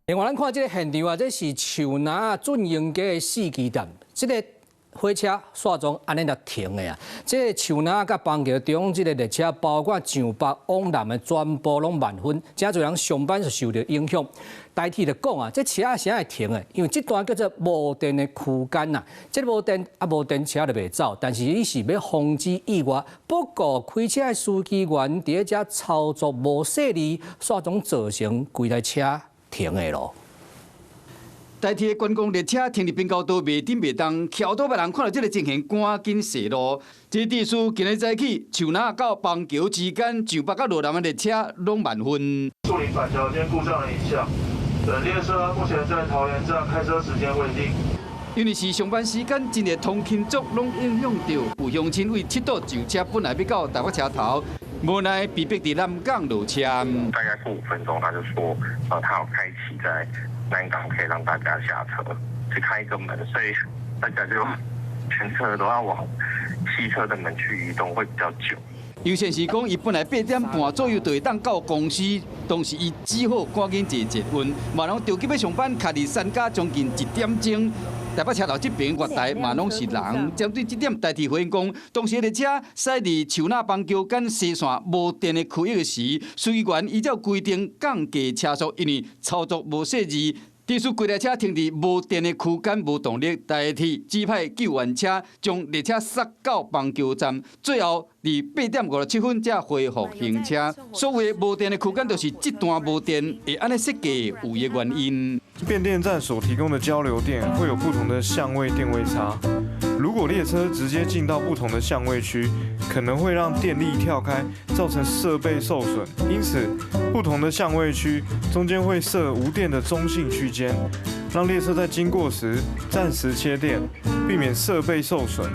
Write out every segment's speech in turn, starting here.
另外，咱看这个现场啊，这是树林准营街的4期站，这个火车线中安尼来停的啊。这个树林甲邦桥中，这个列车包括上北往南的全部拢慢分，真侪人上班是受到影响。代替来讲啊，这车啥会停的？因为这段叫做无电的区间呐，这无电车就袂走。但是伊是要防止意外，不过开车的司机员伫遮操作无细腻，煞总造成规台车停的咯。代替的观光列车停伫滨高道袂顶袂当，桥头别人看到这个情形，赶紧驶路。这地区今日早起，树林到邦桥之间，上北到落南的列车拢慢分。树林板桥间故障的影响，本列车目前在桃园站开车时间未定。因为是上班时间，真个通勤族拢影响到，有乡亲为七堵上车，本来要到台北车头，无奈被迫伫南港落车。大概是5分钟，他就说，他有开启在南港可以让大家下车，去开一个门，所以大家就全车都要往西车的门去移动，会比较久。有线是讲，伊本来8点半左右就会当到公司，当时伊只好赶紧坐运，马上着急要上班，卡伫3甲将近1点钟。台北车头这边月台嘛拢是人，针对这点代替回应讲，当时列车驶入树林邦桥间西线无电的区域时，司机员依照规定降低车速，因为操作无细致。地区规台车停伫无电的区间无动力，代替指派救援车将列车塞到邦桥站，最后伫8点57分才恢复行车。所谓无电的区间，就是这段无电会安尼设计有的原因。变电站所提供的交流电会有不同的相位电位差，如果列车直接进到不同的相位区，可能会让电力跳开，造成设备受损。因此，不同的相位区中间会设无电的中性区间，让列车在经过时暂时切电，避免设备受损。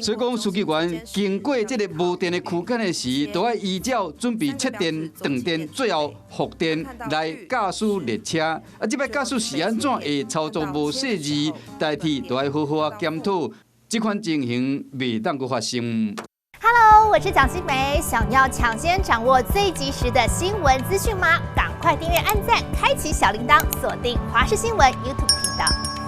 所以讲，司机员经过这个无电的区间的时，都要依照准备切电、断电，最后复电来驾驶列车。啊，这摆驾驶是安怎会操作无细致，代替都要好好检讨。这款情形未当阁发生。Hello， 我是蒋欣梅。想要抢先掌握最及时的新闻资讯吗？赶快订阅、按赞、开启小铃铛，锁定华视新闻 YouTube 频道。